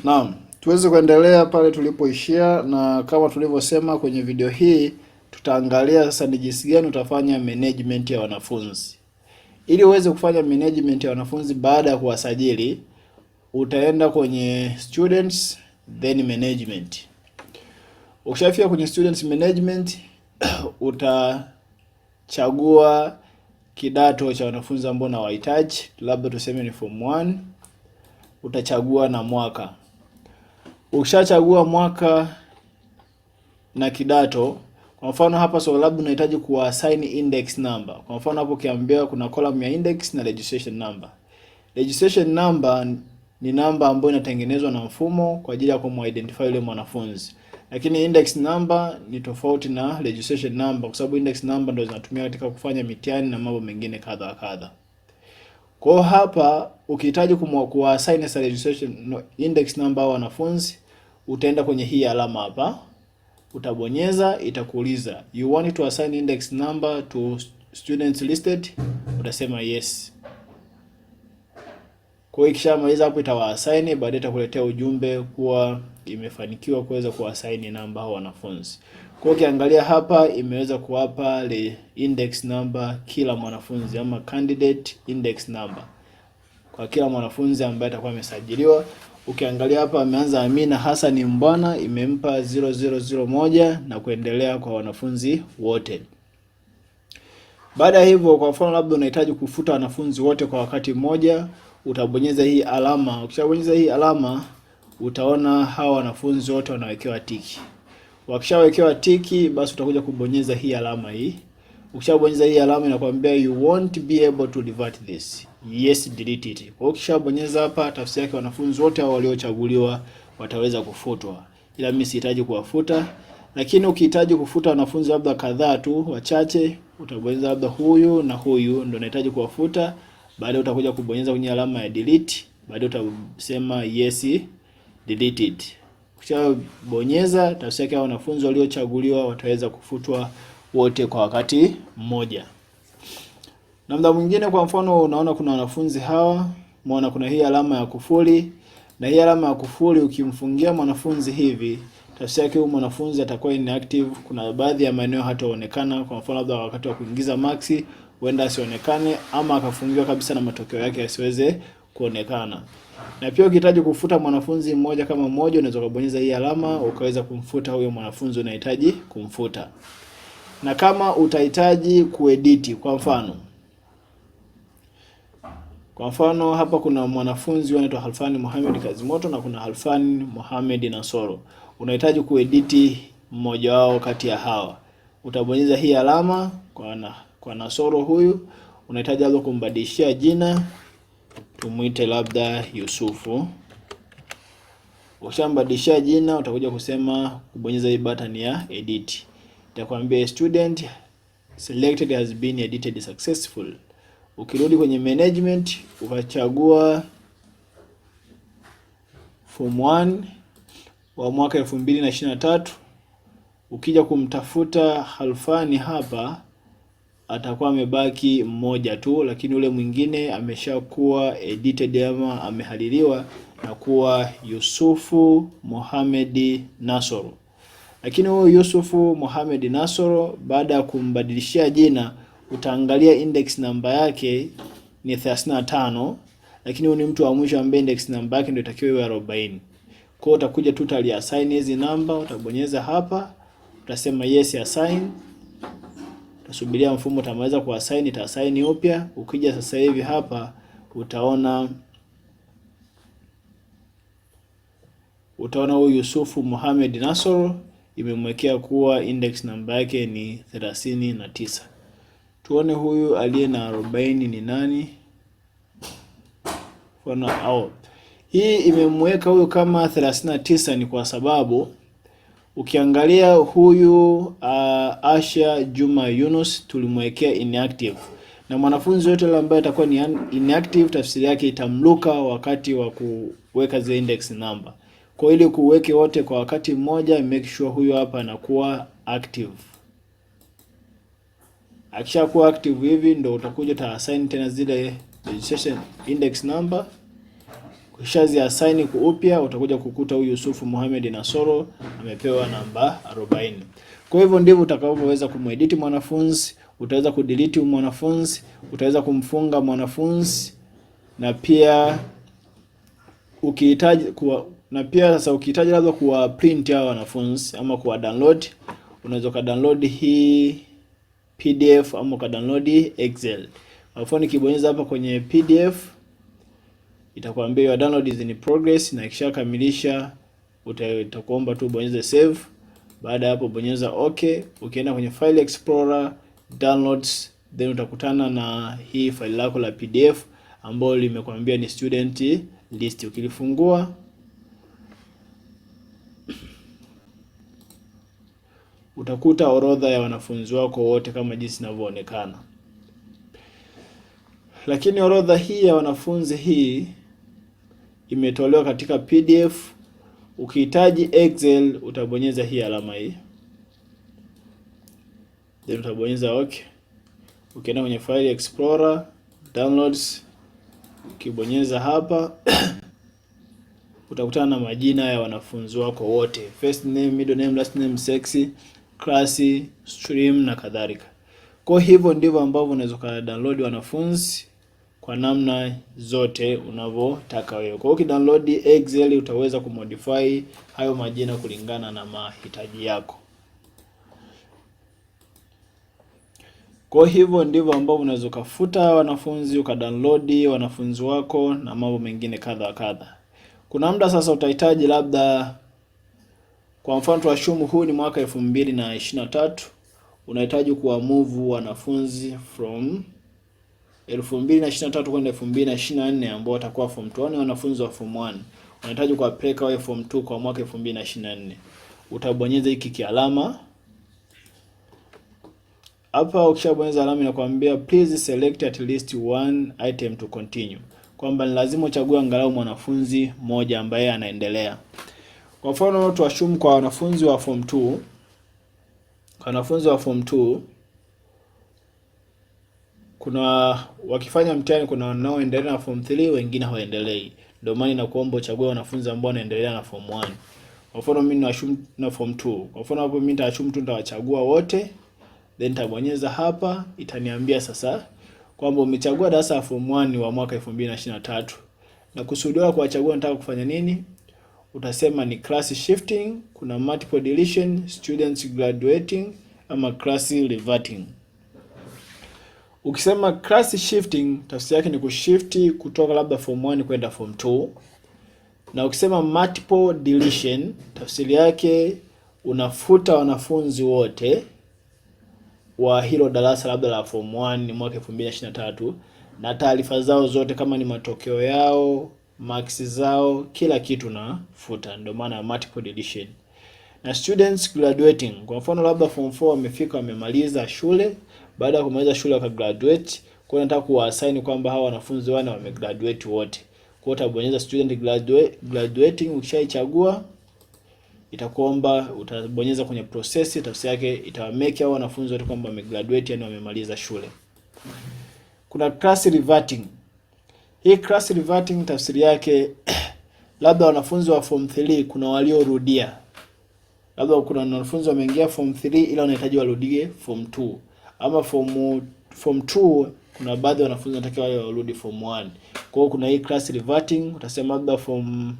Naam, tuweze kuendelea pale tulipoishia, na kama tulivyosema kwenye video hii tutaangalia sasa ni jinsi gani utafanya management ya wanafunzi. Ili uweze kufanya management ya wanafunzi baada ya kuwasajili, utaenda kwenye students then management. Ukishafika kwenye students management utachagua kidato cha wanafunzi ambao unawahitaji, labda tuseme ni form 1. Utachagua na mwaka. Ukishachagua mwaka na kidato, kwa mfano hapa so labda unahitaji kuassign index number. Kwa mfano hapo ukiambiwa kuna column ya index na registration number. Registration number ni namba ambayo inatengenezwa na mfumo kwa ajili ya kumidentify yule mwanafunzi. Lakini index number ni tofauti na registration number, kwa sababu index number ndio zinatumika katika kufanya mitihani na mambo mengine kadha kadha. Kwa hapa ukihitaji kuassign registration index number wa wanafunzi, utaenda kwenye hii alama hapa, utabonyeza, itakuuliza you want to assign index number to students listed, utasema yes. Kwa hiyo ikishamaliza hapo itawaassign, baadaye itakuletea ujumbe kuwa imefanikiwa kuweza kuassign namba hao wanafunzi. Kwa hiyo ukiangalia hapa imeweza kuwapa le index number kila mwanafunzi, ama candidate index number kwa kila mwanafunzi ambaye atakuwa amesajiliwa. Ukiangalia hapa ameanza Amina Hassan Mbwana, imempa 0001 na kuendelea kwa wanafunzi wote. Baada ya hivyo, kwa mfano labda unahitaji kufuta wanafunzi wote kwa wakati mmoja, utabonyeza hii alama. Ukishabonyeza hii alama, utaona hawa wanafunzi wote wanawekewa tiki. Wakishawekewa tiki, basi utakuja kubonyeza hii alama hii. Ukishabonyeza hii alama inakwambia you won't be able to revert this. Yes, delete it. Kwa hiyo ukishabonyeza hapa, tafsiri yake wanafunzi wote hao waliochaguliwa wataweza kufutwa. Ila mimi sihitaji kuwafuta. Lakini ukihitaji kufuta wanafunzi labda kadhaa tu, wachache, utabonyeza labda huyu na huyu ndio nahitaji kuwafuta. Baadaye utakuja kubonyeza kwenye alama ya delete. Baadaye utasema yes, delete it. Ukishabonyeza, tafsiri yake wanafunzi waliochaguliwa wataweza kufutwa wote kwa wakati mmoja. Na muda mwingine, kwa mfano unaona kuna wanafunzi hawa, umeona kuna hii alama ya kufuli, na hii alama ya kufuli ukimfungia mwanafunzi hivi, tafsiri yake huyu mwanafunzi atakuwa inactive. Kuna baadhi ya maeneo hataonekana, kwa mfano labda wakati wa kuingiza maxi huenda asionekane, ama akafungiwa kabisa na matokeo yake yasiweze kuonekana. Na pia ukihitaji kufuta mwanafunzi mmoja kama mmoja, unaweza kubonyeza hii alama ukaweza kumfuta huyo mwanafunzi unahitaji kumfuta. Na kama utahitaji kuedit, kwa mfano hapa kuna mwanafunzi anaitwa Halfani Mohamed Kazimoto na kuna Halfani Mohamed Nasoro. Unahitaji kuedit mmoja wao kati ya hawa. Utabonyeza hii alama kwa Nasoro huyu, unahitaji labda kumbadilishia jina, tumuite labda Yusufu. Ukishambadilishia jina, utakuja kusema kubonyeza hii button ya edit. Itakwambia student selected has been edited successful. Ukirudi kwenye management, ukachagua form 1 wa mwaka 2023. Ukija kumtafuta Halfani hapa, atakuwa amebaki mmoja tu, lakini ule mwingine ameshakuwa edited ama amehaliliwa na kuwa Yusufu Mohamed Nasoro. Lakini huyu Yusufu Mohamed Nasoro, baada ya kumbadilishia jina, utaangalia index namba yake ni 35, lakini huyu ni mtu wa mwisho ambaye index namba yake ndio itakiwa iwe 40. Kwa hiyo utakuja tu assign hizi namba, utabonyeza hapa, utasema yes assign. Utasubiria mfumo utamaliza kuassign, itaassign upya. Ukija sasa hivi hapa utaona huyu Yusufu Mohamed Nasoro imemwekea kuwa index namba yake ni 39. Tuone huyu aliye na 40 ni nani? Hii imemweka huyu kama 39 ni kwa sababu ukiangalia huyu Asha Juma Yunus tulimwekea inactive, na mwanafunzi yote ambaye atakuwa ni inactive, tafsiri yake itamluka wakati wa kuweka zile index number. Kwa ili kuweke wote kwa wakati mmoja, make sure huyu hapa anakuwa active. Akishakuwa active hivi, ndio utakuja assign tena zile registration index number Ukishazi assign upya utakuja kukuta huyu Yusufu Mohamed Nasoro amepewa namba 40. Kwa hivyo ndivyo utakavyoweza kumedit mwanafunzi, utaweza kudelete mwanafunzi, utaweza kumfunga mwanafunzi, na pia ukihitaji sasa ukihitaji labda kuwa print hao wanafunzi ama kuwa download, unaweza ka download hii PDF ama ka download Excel. Kwa mfano nikibonyeza hapa kwenye PDF itakwambia your download is in progress, na kisha kamilisha utakuomba tu bonyeze save. Baada ya hapo bonyeza okay. Ukienda kwenye file explorer downloads, then utakutana na hii file lako la PDF ambalo limekwambia ni student list. Ukilifungua utakuta orodha ya wanafunzi wako wote kama jinsi inavyoonekana. Lakini orodha hii ya wanafunzi hii imetolewa katika PDF. Ukihitaji Excel utabonyeza hii alama hii, then utabonyeza okay. Ukienda kwenye file explorer downloads, ukibonyeza hapa utakutana na majina ya wanafunzi wako wote, first name, middle name, last name, sex, class, stream na kadhalika. Kwa hivyo ndivyo ambavyo unaweza ka download wanafunzi kwa namna zote unavyotaka wewe. Kwa hiyo ukidownload Excel utaweza kumodify hayo majina kulingana na mahitaji yako. Kwa hivyo ndivyo ambavyo unaweza kufuta wanafunzi, ukadownload wanafunzi wako na mambo mengine kadha kadha. Kuna muda sasa utahitaji labda, kwa mfano tuashumu huu ni mwaka 2023, unahitaji kuwa move wanafunzi from 2023 kwenda 2024 ambao watakuwa form 2, wanafunzi wa form 1. Unahitaji kuwapeleka wao form 2 kwa mwaka 2024. Utabonyeza hiki kialama. Hapa ukishabonyeza alama inakwambia please select at least one item to continue. Kwamba ni lazima uchague angalau mwanafunzi mmoja ambaye anaendelea. Kwa mfano tuashumu kwa wanafunzi wa form 2. Kwa wanafunzi wa form 2 kuna wakifanya mtihani, kuna wanaoendelea na form 3, wengine hawaendelei. Ndio maana nakuomba uchague wanafunzi ambao wanaendelea na form 1. Kwa mfano mimi nashumu na form 2. Kwa mfano hapo mimi nitachukua tu nitawachagua wote. Then nitabonyeza hapa, itaniambia sasa kwamba umechagua darasa la form 1 wa mwaka 2023. Na kusudiwa kuwachagua nataka kufanya nini? Utasema ni class shifting, kuna multiple deletion, students graduating ama class reverting. Ukisema class shifting, tafsiri yake ni kushift kutoka labda form 1 kwenda form 2. Na ukisema multiple deletion, tafsiri yake unafuta wanafunzi wote wa hilo darasa labda la form 1 mwaka 2023 na taarifa zao zote, kama ni matokeo yao, marks zao, kila kitu nafuta. Ndio maana multiple deletion. Na students graduating, kwa mfano labda form 4 wamefika, wamemaliza shule, baada ya kumaliza shule waka graduate, kwa nataka kuassign kwamba hawa wanafunzi wana wamegraduate wote. Kwa utabonyeza student graduating, ukishaichagua itakuomba utabonyeza kwenye process, tafsiri yake itawamake hao wanafunzi wote kwamba wamegraduate, yani wamemaliza shule. Kuna class reverting. Hii class reverting tafsiri yake labda wanafunzi wa form 3 kuna waliorudia. Labda kuna wanafunzi wameingia form 3 ila wanahitaji warudie form 2. Ama form 2 kuna baadhi ya wanafunzi wanatakiwa warudi form 1. Kwa hiyo kuna hii class reverting, utasema labda form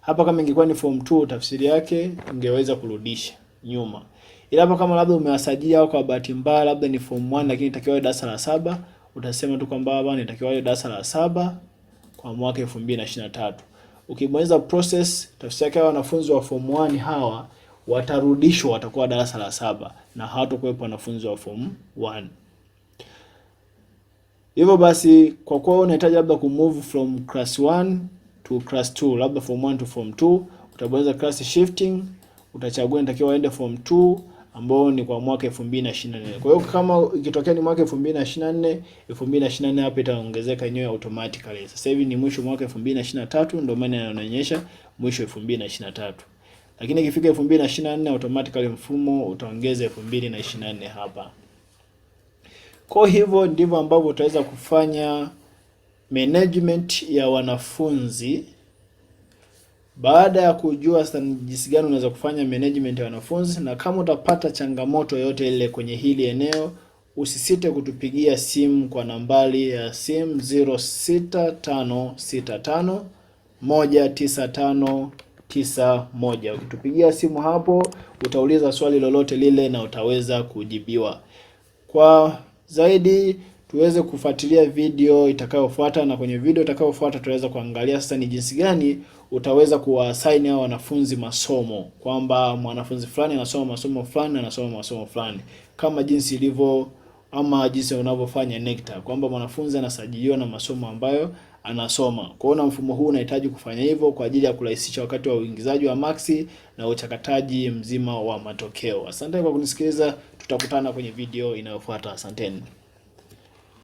hapa kama ingekuwa ni form 2 tafsiri yake ungeweza kurudisha nyuma. Ila hapa kama labda umewasajili au kwa bahati mbaya labda ni form 1 lakini itakiwa darasa la 7, utasema tu kwamba hapa nitakiwa darasa la 7 kwa mwaka 2023. Ukibonyeza process, tafsiri yake wanafunzi wa form 1 hawa watarudishwa, watakuwa darasa la 7 na hawatakuwepo wanafunzi wa form 1. Hivyo basi kwa kuwa unahitaji labda kumove from class 1 to class 2, labda form 1 to form 2, utabonyeza class shifting, utachagua nitakiwa aende form 2 ambao ni kwa mwaka 2024. Kwa hiyo kama ikitokea ni mwaka 2024 hapa itaongezeka yenyewe automatically. Sasa hivi ni mwisho mwaka 2023, ndio maana inaonyesha mwisho 2023. Lakini ikifika 2024 automatically mfumo utaongeza 2024 hapa. Kwa hivyo ndivyo ambavyo utaweza kufanya management ya wanafunzi Baada ya kujua sasa jinsi gani unaweza kufanya management ya wanafunzi, na kama utapata changamoto yoyote ile kwenye hili eneo, usisite kutupigia simu kwa nambari ya simu 0656195191. Ukitupigia simu hapo utauliza swali lolote lile na utaweza kujibiwa. Kwa zaidi tuweze kufuatilia video itakayofuata, na kwenye video itakayofuata tutaweza kuangalia sasa ni jinsi gani utaweza kuwaassign hao wanafunzi masomo, kwamba mwanafunzi fulani anasoma masomo fulani na anasoma masomo fulani, kama jinsi ilivyo ama jinsi unavyofanya NECTA, kwamba mwanafunzi anasajiliwa na masomo ambayo anasoma. Kwa hiyo mfumo huu unahitaji kufanya hivyo kwa ajili ya kurahisisha wakati wa uingizaji wa maksi na uchakataji mzima wa matokeo. Asante kwa kunisikiliza, tutakutana kwenye video inayofuata. Asanteni.